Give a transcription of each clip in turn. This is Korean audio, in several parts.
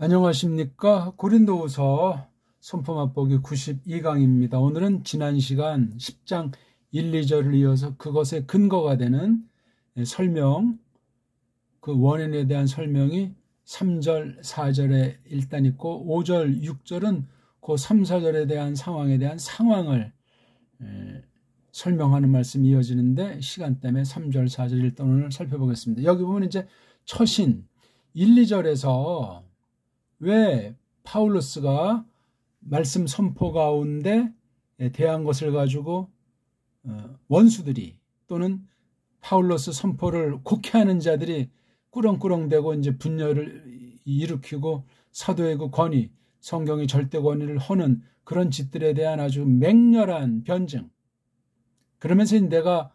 안녕하십니까. 고린도후서 선포 맛보기 92강입니다. 오늘은 지난 시간 10장 1, 2절을 이어서 그것의 근거가 되는 설명, 그 원인에 대한 설명이 3절, 4절에 일단 있고 5절, 6절은 그 3, 4절에 대한 상황에 대한 상황을 설명하는 말씀이 이어지는데 시간 때문에 3절, 4절 일단 오늘 살펴보겠습니다. 여기 보면 이제 처신 1, 2절에서 왜 파울로스가 말씀 선포 가운데 대한 것을 가지고 원수들이 또는 파울로스 선포를 곡해하는 자들이 꾸렁꾸렁대고 이제 분열을 일으키고 사도의 그 권위, 성경의 절대 권위를 허는 그런 짓들에 대한 아주 맹렬한 변증. 그러면서 내가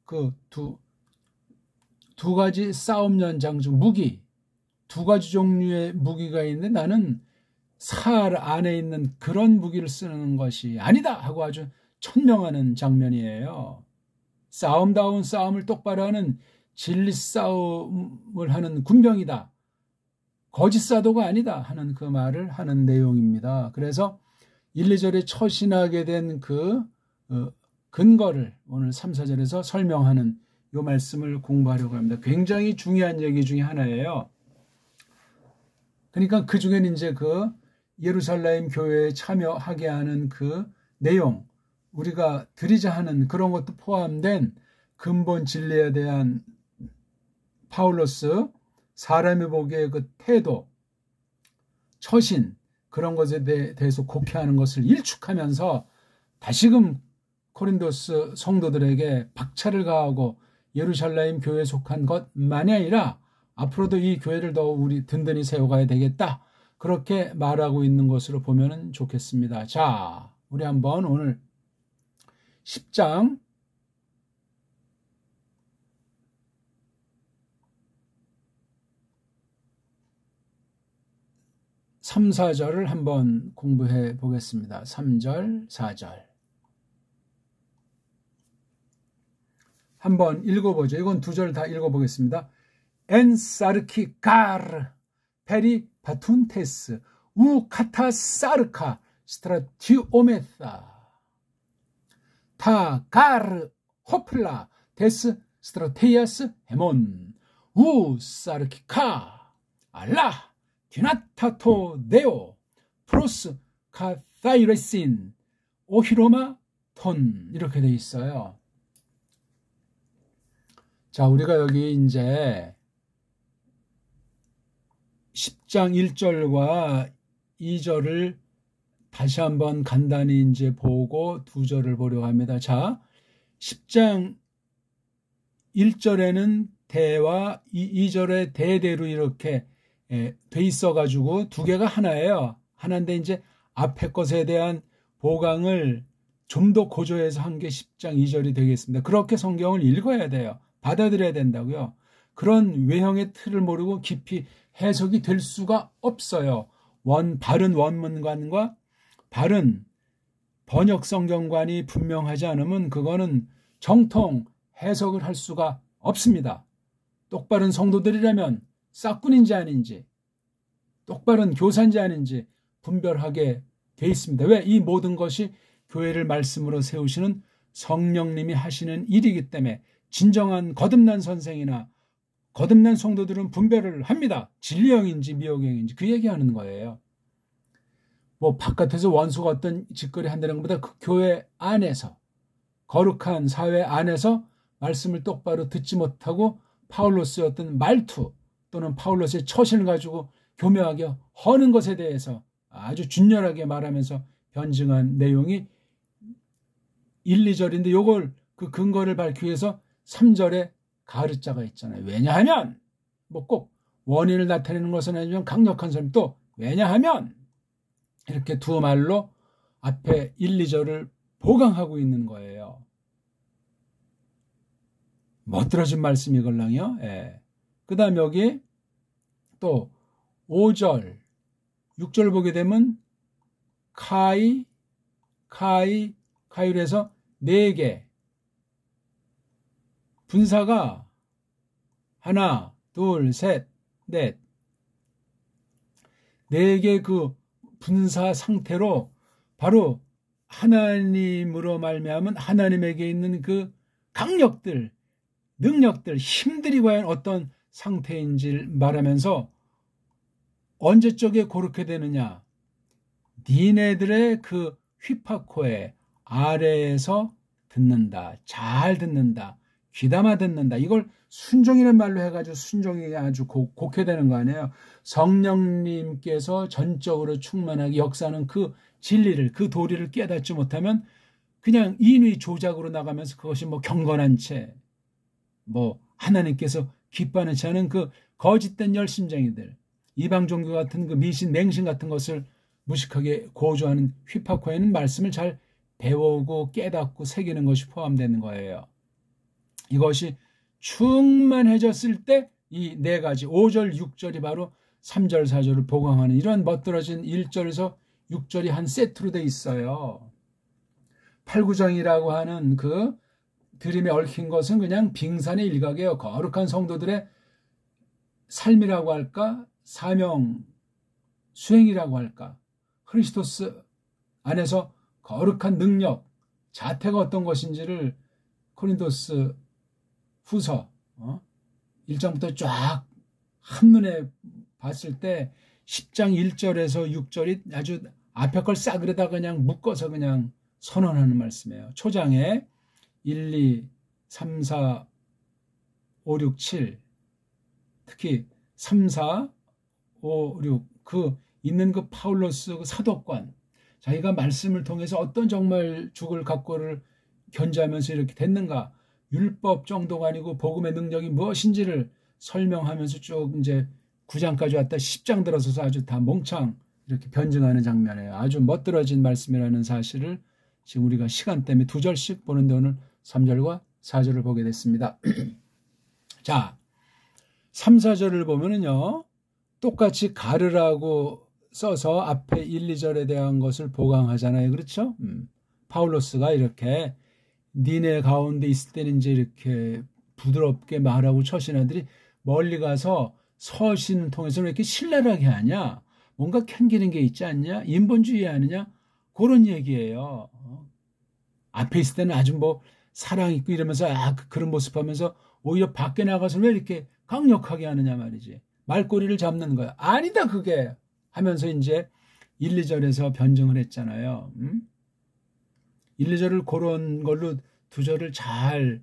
그 두 가지 싸움 연장 중 무기, 두 가지 종류의 무기가 있는데 나는 살 안에 있는 그런 무기를 쓰는 것이 아니다 하고 아주 천명하는 장면이에요. 싸움다운 싸움을 똑바로 하는 진리 싸움을 하는 군병이다. 거짓 사도가 아니다 하는 그 말을 하는 내용입니다. 그래서 1, 2절에 처신하게 된 그 근거를 오늘 3, 4절에서 설명하는 이 말씀을 공부하려고 합니다. 굉장히 중요한 얘기 중에 하나예요. 그러니까 그 중에는 이제 그 예루살렘 교회에 참여하게 하는 그 내용, 우리가 드리자 하는 그런 것도 포함된 근본 진리에 대한 파울로스 사람이 보기에 그 태도, 처신, 그런 것에 대해서 곡해하는 것을 일축하면서 다시금 코린도스 성도들에게 박차를 가하고 예루살렘 교회에 속한 것만이 아니라 앞으로도 이 교회를 더 우리 든든히 세워가야 되겠다. 그렇게 말하고 있는 것으로 보면 좋겠습니다. 자, 우리 한번 오늘 10장 3, 4절을 한번 공부해 보겠습니다. 3절, 4절. 한번 읽어보죠. 이건 두 절 다 읽어보겠습니다. 엔 사르키 가르 페리 바툰테스 우 카타 사르카 스트라티오메사 타 가르 호플라 데스 스트라테이아스 헤몬 우 사르키카 알라 디나타토 네오 프로스 카타이레신 오히로마 톤 이렇게 돼 있어요. 자, 우리가 여기 이제 10장 1절과 2절을 다시 한번 간단히 이제 보고 2절을 보려고 합니다. 자, 10장 1절에는 대와 2절에 대대로 이렇게 돼 있어가지고 두 개가 하나예요. 하나인데 이제 앞에 것에 대한 보강을 좀 더 고조해서 한 게 10장 2절이 되겠습니다. 그렇게 성경을 읽어야 돼요. 받아들여야 된다고요. 그런 외형의 틀을 모르고 깊이 해석이 될 수가 없어요. 바른 원문관과 바른 번역 성경관이 분명하지 않으면 그거는 정통 해석을 할 수가 없습니다. 똑바른 성도들이라면 싹군인지 아닌지, 똑바른 교사인지 아닌지 분별하게 돼 있습니다. 왜? 이 모든 것이 교회를 말씀으로 세우시는 성령님이 하시는 일이기 때문에 진정한 거듭난 선생이나 거듭난 성도들은 분별을 합니다. 진리형인지 미혹형인지 그 얘기하는 거예요. 뭐 바깥에서 원수가 어떤 짓거리 한다는 것보다 그 교회 안에서 거룩한 사회 안에서 말씀을 똑바로 듣지 못하고 파울로스의 어떤 말투 또는 파울로스의 처신을 가지고 교묘하게 허는 것에 대해서 아주 준열하게 말하면서 변증한 내용이 1, 2절인데 요걸 그 근거를 밝히기 위해서 3절에 가르자가 있잖아요. 왜냐하면 뭐 꼭 원인을 나타내는 것은 아니지만 강력한 설명 또 왜냐하면 이렇게 두 말로 앞에 1, 2절을 보강하고 있는 거예요. 멋들어진 말씀이걸랑요. 예. 그 다음 여기 또 5절 6절 보게 되면 카이로 해서 4개 분사가 하나, 둘, 셋, 넷 내게 그 분사 상태로 바로 하나님으로 말미암은 하나님에게 있는 그 강력들, 능력들, 힘들이 과연 어떤 상태인지를 말하면서 언제적에 그렇게 되느냐. 니네들의 그 휘파코의 아래에서 듣는다. 잘 듣는다. 귀담아 듣는다. 이걸 순종이라는 말로 해가지고 순종이 아주 곡해되는 거 아니에요. 성령님께서 전적으로 충만하게 역사하는 그 진리를, 그 도리를 깨닫지 못하면 그냥 인위 조작으로 나가면서 그것이 뭐 경건한 채, 뭐 하나님께서 기뻐하는 채 하는 그 거짓된 열심쟁이들, 이방 종교 같은 그 미신, 맹신 같은 것을 무식하게 고조하는 휘파코에는 말씀을 잘 배우고 깨닫고 새기는 것이 포함되는 거예요. 이것이 충만해졌을 때 이 네 가지 5절, 6절이 바로 3절, 4절을 보강하는 이런 멋들어진 1절에서 6절이 한 세트로 돼 있어요. 8, 9장이라고 하는 그 드림에 얽힌 것은 그냥 빙산의 일각이에요. 거룩한 성도들의 삶이라고 할까? 사명 수행이라고 할까? 크리스토스 안에서 거룩한 능력, 자태가 어떤 것인지를 고린도스 후서 1장부터 쫙 한눈에 봤을 때 10장 1절에서 6절이 아주 앞에 걸 싸그려다 그냥 묶어서 그냥 선언하는 말씀이에요. 초장에 1, 2, 3, 4, 5, 6, 7 특히 3, 4, 5, 6 그 있는 그 파울로스 그 사도관 자기가 말씀을 통해서 어떤 정말 죽을 각오를 견지하면서 이렇게 됐는가 율법 정도가 아니고 복음의 능력이 무엇인지를 설명하면서 쭉 이제 9장까지 왔다 10장 들어서서 아주 다 몽창 이렇게 변증하는 장면이에요. 아주 멋들어진 말씀이라는 사실을 지금 우리가 시간 때문에 2절씩 보는데 오늘 3절과 4절을 보게 됐습니다. 자, 3, 4절을 보면은요. 똑같이 가르라고 써서 앞에 1, 2절에 대한 것을 보강하잖아요. 그렇죠? 파울로스가 이렇게 니네 가운데 있을 때는 이제 이렇게 부드럽게 말하고 처신하들이 멀리 가서 서신을 통해서 이렇게 신랄하게 하냐? 뭔가 캥기는 게 있지 않냐? 인본주의 하느냐? 그런 얘기예요. 앞에 있을 때는 아주 뭐 사랑 있고 이러면서 그런 모습 하면서 오히려 밖에 나가서 왜 이렇게 강력하게 하느냐 말이지. 말꼬리를 잡는 거야. 아니다 그게 하면서 이제 1, 2절에서 변증을 했잖아요. 1, 2절을 그런 걸로 2절을 잘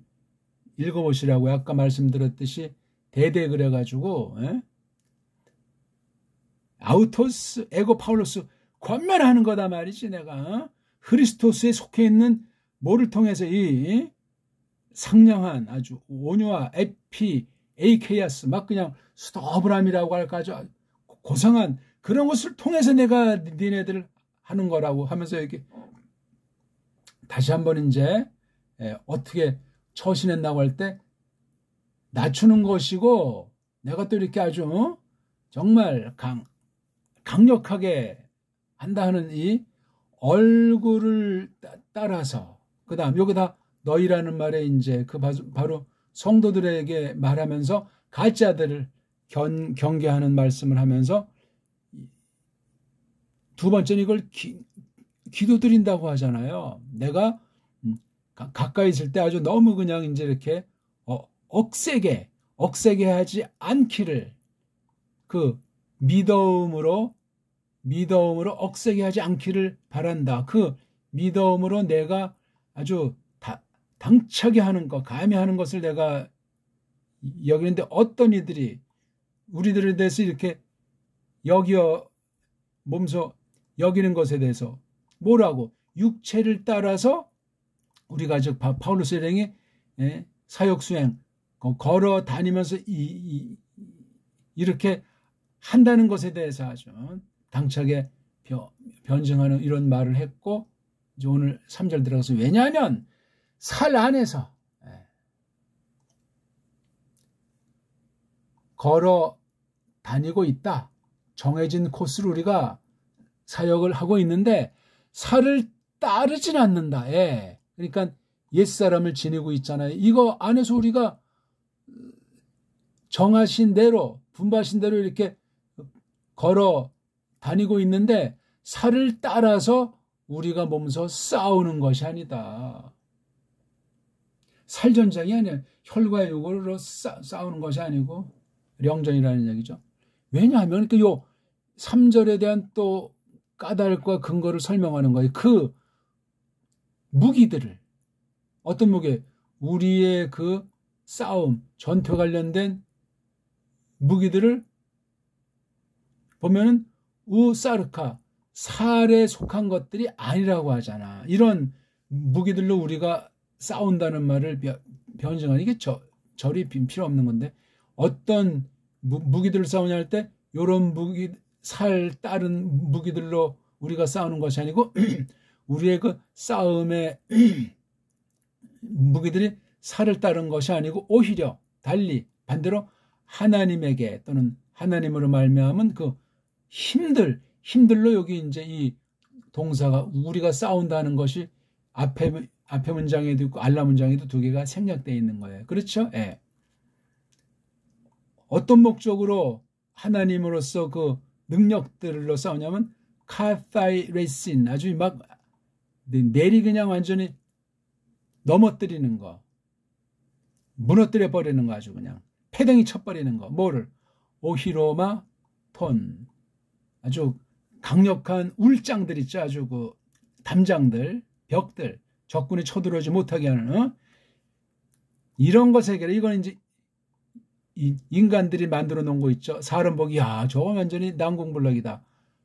읽어보시라고요. 아까 말씀드렸듯이 대대 그래가지고 아우토스 에고 파울로스 권면하는 거다 말이지. 내가 크리스토스에 속해 있는 뭐를 통해서 이 상냥한 아주 온유와 에피 에이케이아스 막 그냥 수더브람이라고 할까 아주 고상한 그런 것을 통해서 내가 니네들 하는 거라고 하면서 이렇게 다시 한번 이제 어떻게 처신했나고 할 때 낮추는 것이고 내가 또 이렇게 아주 정말 강력하게 한다 하는 이 얼굴을 따라서 그 다음 여기다 너희라는 말에 이제 그 바로 성도들에게 말하면서 가짜들을 경계하는 말씀을 하면서 두 번째는 이걸 기도드린다고 하잖아요. 내가 가까이 있을 때 아주 너무 그냥 이제 이렇게 억세게 하지 않기를 그 믿음으로 억세게 하지 않기를 바란다. 그 믿음으로 내가 아주 당차게 하는 것, 감히 하는 것을 내가 여기는데 어떤 이들이 우리들에 대해서 이렇게 몸소 여기는 것에 대해서 뭐라고 육체를 따라서 우리가 즉 파울로스 일행이 사역 수행 걸어 다니면서 이렇게 한다는 것에 대해서 아주 당차게 변증하는 이런 말을 했고 이제 오늘 3절 들어가서 왜냐하면 살 안에서 걸어 다니고 있다. 정해진 코스로 우리가 사역을 하고 있는데 살을 따르진 않는다. 그러니까 옛사람을 지니고 있잖아요. 이거 안에서 우리가 정하신 대로 분바신 대로 이렇게 걸어 다니고 있는데 살을 따라서 우리가 몸서 싸우는 것이 아니다. 살전쟁이 아니야. 혈과 육으로 싸우는 것이 아니고 영전이라는 얘기죠. 왜냐하면 요 3절에 대한 또 까닭과 근거를 설명하는 거예요. 그 무기들을, 어떤 무기? 우리의 그 싸움, 전투 관련된 무기들을 보면은 우사르카, 살에 속한 것들이 아니라고 하잖아. 이런 무기들로 우리가 싸운다는 말을 변증하는, 이게 절이 필요 없는 건데, 어떤 무기들을 싸우냐 할 때 이런 무기, 살 따른 무기들로 우리가 싸우는 것이 아니고 우리의 그 싸움의 무기들이 살을 따른 것이 아니고 오히려 달리 반대로 하나님에게 또는 하나님으로 말미암은 그 힘들로, 여기 이제 이 동사가 우리가 싸운다는 것이 앞에 문장에도 있고 알라 문장에도 두 개가 생략되어 있는 거예요. 그렇죠? 예. 어떤 목적으로 하나님으로서 그 능력들로 싸우냐면 카타이레신, 아주 막 내리 그냥 완전히 넘어뜨리는 거, 무너뜨려 버리는 거, 아주 그냥 패덩이 쳐버리는 거. 뭐를? 오히로마 톤, 아주 강력한 울장들 있죠. 아주 그 담장들, 벽들, 적군이 쳐들어오지 못하게 하는 이런 것에 해결해. 이건 이제 인간들이 만들어 놓은 거 있죠. 사람 보기, 야, 저거 완전히 난공불락이다.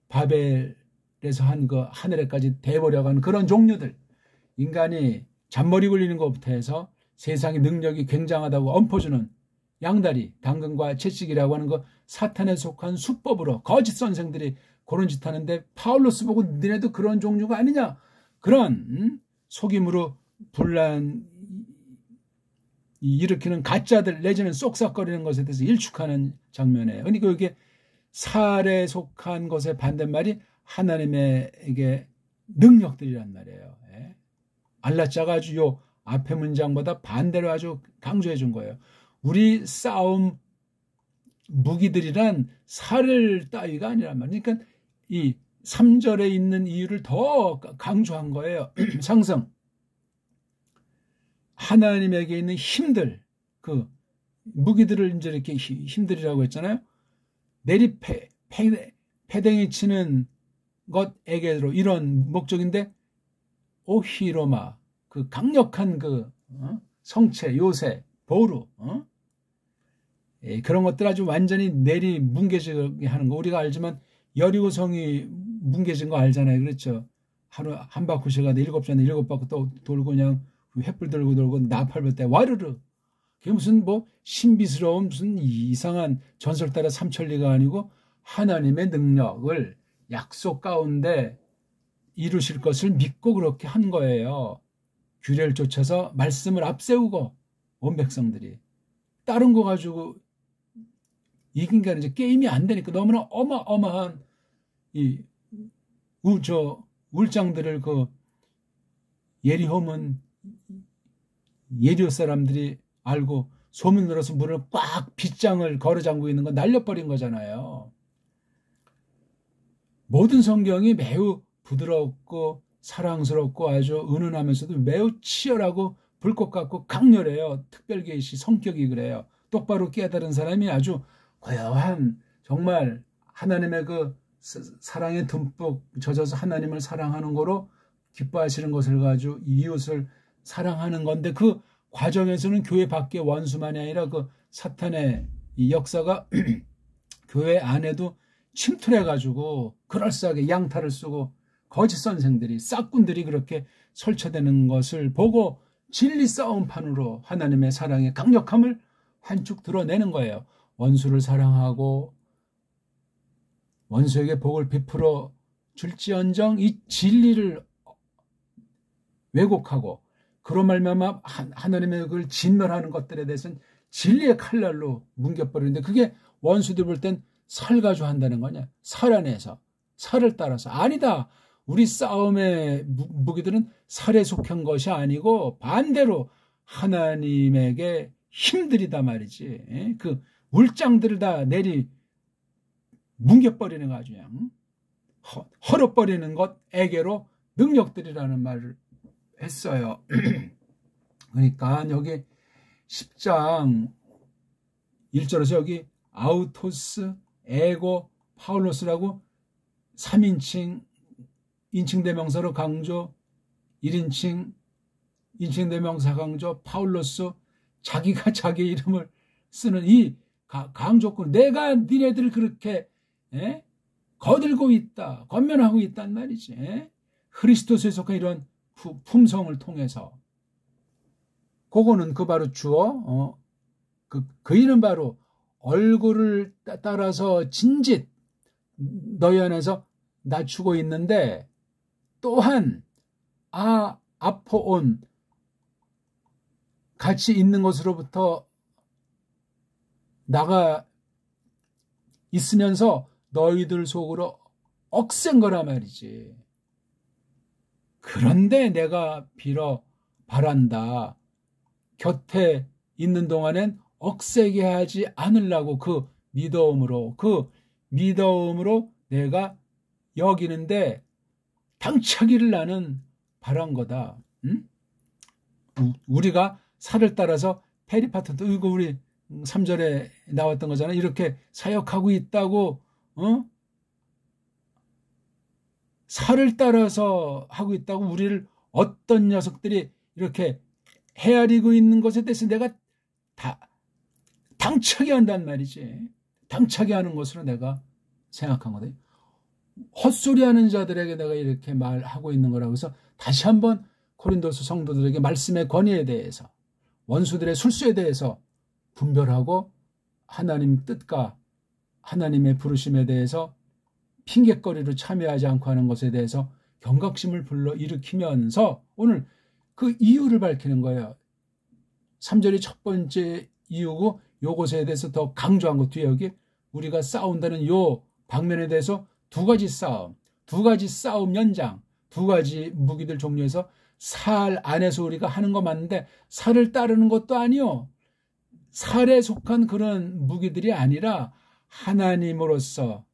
바벨에서 한 그 하늘에까지 대보려가는 그런 종류들. 인간이 잔머리 굴리는 것부터 해서 세상의 능력이 굉장하다고 엎어주는 양다리, 당근과 채찍이라고 하는 거, 사탄에 속한 수법으로 거짓 선생들이 그런 짓 하는데, 파울로스 보고 너네도 그런 종류가 아니냐, 그런 속임으로 분란 일으키는 가짜들 내지는 쏙싹거리는 것에 대해서 일축하는 장면이에요. 그러니까 이게 살에 속한 것의 반대말이 하나님의 능력들이란 말이에요. 예. 알라짜가 아주 요 앞에 문장보다 반대로 아주 강조해 준 거예요. 우리 싸움 무기들이란 살을 따위가 아니란 말이에요. 그러니까 이 3절에 있는 이유를 더 강조한 거예요. 상승. 하나님에게 있는 힘들, 그 무기들을 이제 이렇게 힘들이라고 했잖아요. 내리 패댕이 치는 것에게로, 이런 목적인데, 오히로마, 그 강력한 그 성체, 요새, 보루, 그런 것들 아주 완전히 내리 뭉개지게 하는 거. 우리가 알지만 여리고성이 뭉개진 거 알잖아요. 그렇죠? 하루 한 바퀴씩 가도 7잔에 7바퀴 또 돌고 그냥 횃불 들고 나팔 때 와르르. 그게 무슨 뭐 신비스러운 무슨 이상한 전설 따라 삼천리가 아니고 하나님의 능력을 약속 가운데 이루실 것을 믿고 그렇게 한 거예요. 규례를 쫓아서 말씀을 앞세우고 온 백성들이 다른 거 가지고 이긴 게 이제 게임이 안 되니까 너무나 어마어마한 이 울장들을 그 예리홈은 예리호 사람들이 알고 소문 들어서 문을 꽉 빗장을 걸어 잠그고 있는 거 날려버린 거잖아요. 모든 성경이 매우 부드럽고 사랑스럽고 아주 은은하면서도 매우 치열하고 불꽃 같고 강렬해요. 특별계시 성격이 그래요. 똑바로 깨달은 사람이 아주 고요한, 정말 하나님의 그 사랑에 듬뿍 젖어서 하나님을 사랑하는 거로 기뻐하시는 것을 가지고 이웃을 사랑하는 건데, 그 과정에서는 교회 밖의 원수만이 아니라 그 사탄의 이 역사가 교회 안에도 침투해가지고 그럴싸하게 양탈을 쓰고 거짓 선생들이, 싹군들이 그렇게 설쳐되는 것을 보고 진리 싸움판으로 하나님의 사랑의 강력함을 한축 드러내는 거예요. 원수를 사랑하고 원수에게 복을 베풀어 줄지언정 이 진리를 왜곡하고 그로 말미암아 하나님의 그걸 진멸하는 것들에 대해서는 진리의 칼날로 뭉겨버리는데, 그게 원수들 볼 땐 살 가지고 한다는 거냐? 살 안에서, 살을 따라서. 아니다. 우리 싸움의 무기들은 살에 속한 것이 아니고 반대로 하나님에게 힘들이다 말이지. 그 물장들을 다 내리 뭉겨버리는 거 아주 그냥. 헐어버리는 것에게로 능력들이라는 말을 했어요. 그러니까 여기 10장 1절에서 여기 아우토스, 에고, 파울로스라고 3인칭 인칭대명사로 강조, 1인칭 인칭대명사 강조, 파울로스, 자기가 자기 이름을 쓰는 이 강조권, 내가 니네들을 그렇게 거들고 있다, 권면하고 있단 말이지. 그리스도에 속한 이런 품성을 통해서. 그거는 그 바로 주어, 그 이름 바로 얼굴을 따라서 진짓 너희 안에서 낮추고 있는데, 또한 아포온 같이 있는 것으로부터 나가 있으면서 너희들 속으로 억센 거란 말이지. 그런데 내가 바란다. 곁에 있는 동안엔 억세게 하지 않으려고 그 믿음으로 내가 여기는데 당차기를 나는 바란 거다. 응? 우리가 살을 따라서 페리파트도 이거 우리 3절에 나왔던 거잖아. 이렇게 사역하고 있다고, 살을 따라서 하고 있다고 우리를 어떤 녀석들이 이렇게 헤아리고 있는 것에 대해서 내가 다 당차게 한단 말이지. 당차게 하는 것으로 내가 생각한 거다. 헛소리하는 자들에게 내가 이렇게 말하고 있는 거라고 해서 다시 한번 고린도서 성도들에게 말씀의 권위에 대해서, 원수들의 술수에 대해서 분별하고 하나님 뜻과 하나님의 부르심에 대해서 핑계거리로 참여하지 않고 하는 것에 대해서 경각심을 불러일으키면서 오늘 그 이유를 밝히는 거예요. 3절이 첫 번째 이유고, 요것에 대해서 더 강조한 것, 뒤에 여기 우리가 싸운다는 요 방면에 대해서 두 가지 싸움 연장, 두 가지 무기들 종류에서 살 안에서 우리가 하는 거 맞는데 살을 따르는 것도 아니요. 살에 속한 그런 무기들이 아니라 하나님으로서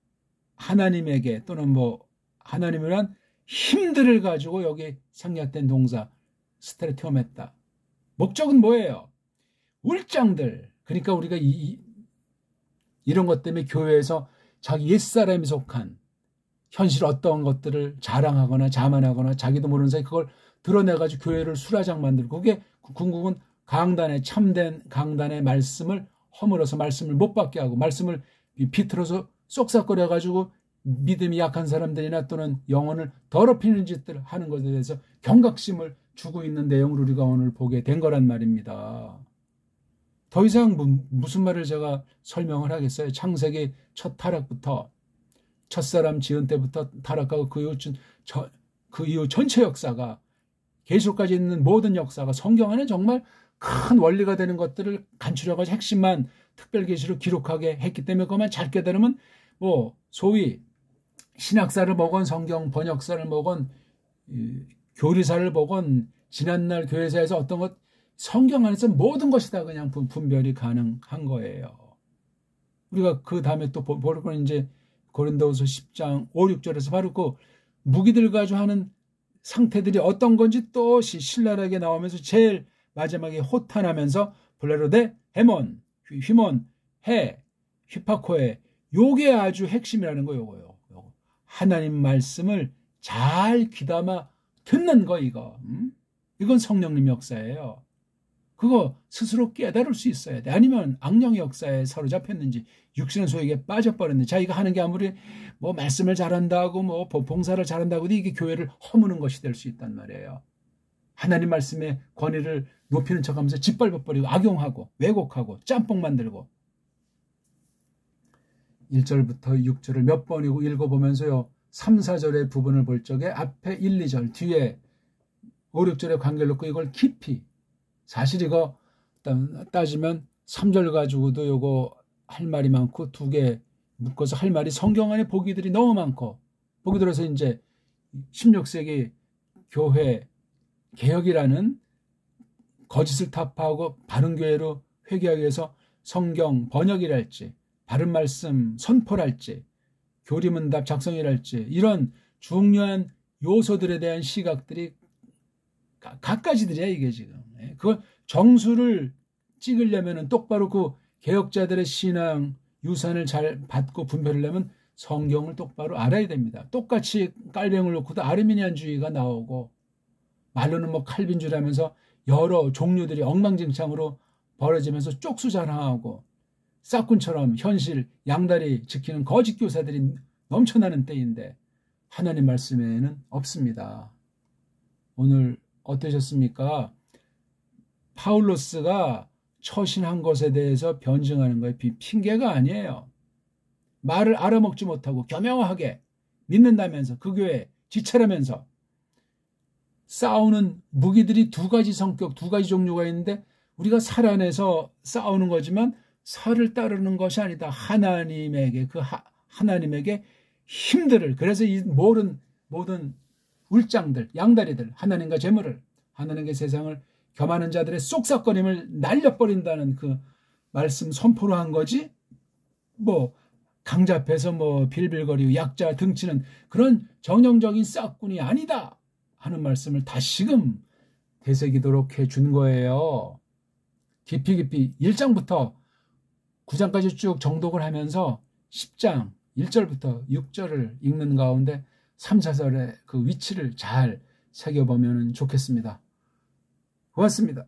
하나님에게 또는 하나님이란 힘들을 가지고 여기 생략된 동사 스테레티오메타. 목적은 뭐예요? 울장들. 그러니까 우리가 이런 것 때문에 교회에서 자기 옛사람이 속한 현실 어떤 것들을 자랑하거나 자만하거나 자기도 모르는 사이 그걸 드러내가지고 교회를 수라장 만들고, 그게 궁극은 참된 강단의 말씀을 허물어서 말씀을 못 받게 하고 말씀을 비틀어서 쏙싹거려가지고 믿음이 약한 사람들이나 또는 영혼을 더럽히는 짓들을 하는 것에 대해서 경각심을 주고 있는 내용을 우리가 오늘 보게 된 거란 말입니다. 더 이상 무슨 말을 제가 설명을 하겠어요. 창세기 첫 타락부터, 첫사람 지은 때부터 타락하고 그 이후 전체 역사가, 계시록까지 있는 모든 역사가 성경 안에 정말 큰 원리가 되는 것들을 간추려가지고 핵심만 특별계시로 기록하게 했기 때문에 그것만 잘 깨달으면 소위 신학사를 보건 성경 번역사를 보건 교리사를 보건 지난날 교회사에서 어떤 것, 성경 안에서 모든 것이 다 그냥 분별이 가능한 거예요. 우리가 그 다음에 또 볼 건 이제 고린도후서 10장 5, 6절에서 바로 그 무기들 가지고 하는 상태들이 어떤 건지 또 신랄하게 나오면서 제일 마지막에 호탄하면서 블레로데, 헤몬, 휘몬, 해, 휘파코에, 요게 아주 핵심이라는 거예요. 요거. 하나님 말씀을 잘 귀담아 듣는 거, 이거. 이건 성령님 역사예요. 그거 스스로 깨달을 수 있어야 돼. 아니면 악령의 역사에 사로잡혔는지 육신의 소욕에 빠져버렸는지, 자기가 하는 게 아무리 말씀을 잘한다고 봉사를 잘한다고 이게 교회를 허무는 것이 될 수 있단 말이에요. 하나님 말씀의 권위를 높이는 척하면서 짓밟아버리고 악용하고 왜곡하고 짬뽕 만들고. 1절부터 6절을 몇 번이고 읽어보면서요, 3, 4절의 부분을 볼 적에 앞에 1, 2절 뒤에 5, 6절의 관계를 놓고 이걸 깊이, 사실 이거 따지면 3절 가지고도 요거 할 말이 많고 두 개 묶어서 할 말이, 성경 안에 보기들이 너무 많고, 보기 들어서 이제 16세기 교회 개혁이라는 거짓을 타파하고 바른 교회로 회개하기 위해서 성경 번역이랄지 바른 말씀 선포랄지 교리문답 작성이랄지 이런 중요한 요소들에 대한 시각들이 갖가지들이야 이게 지금. 그걸 정수를 찍으려면 똑바로 그 개혁자들의 신앙 유산을 잘 받고 분별하려면 성경을 똑바로 알아야 됩니다. 똑같이 깔병을 놓고도 아르미니안주의가 나오고 말로는 뭐 칼빈주의라면서 여러 종류들이 엉망진창으로 벌어지면서 쪽수자랑하고 싹군처럼 현실 양다리 지키는 거짓 교사들이 넘쳐나는 때인데 하나님 말씀에는 없습니다. 오늘 어떠셨습니까? 파울로스가 처신한 것에 대해서 변증하는 거예요. 핑계가 아니에요. 말을 알아먹지 못하고 교묘하게 믿는다면서 그 교회 지체라면서 싸우는 무기들이 두 가지 성격, 두 가지 종류가 있는데 우리가 살 안에서 싸우는 거지만 살을 따르는 것이 아니다. 하나님에게 하나님에게 힘들을 그래서 이 모든 울장들, 양다리들, 하나님과 재물을 하나님과 세상을 겸하는 자들의 쏙싹거림을 날려버린다는 그 말씀 선포로 한 거지. 뭐 강자 앞에서 뭐 빌빌거리고 약자 등치는 그런 정형적인 싹군이 아니다 하는 말씀을 다시금 되새기도록 해준 거예요. 깊이 1장부터 9장까지 쭉 정독을 하면서 10장 1절부터 6절을 읽는 가운데 3, 4절의 그 위치를 잘 새겨보면 좋겠습니다. 고맙습니다.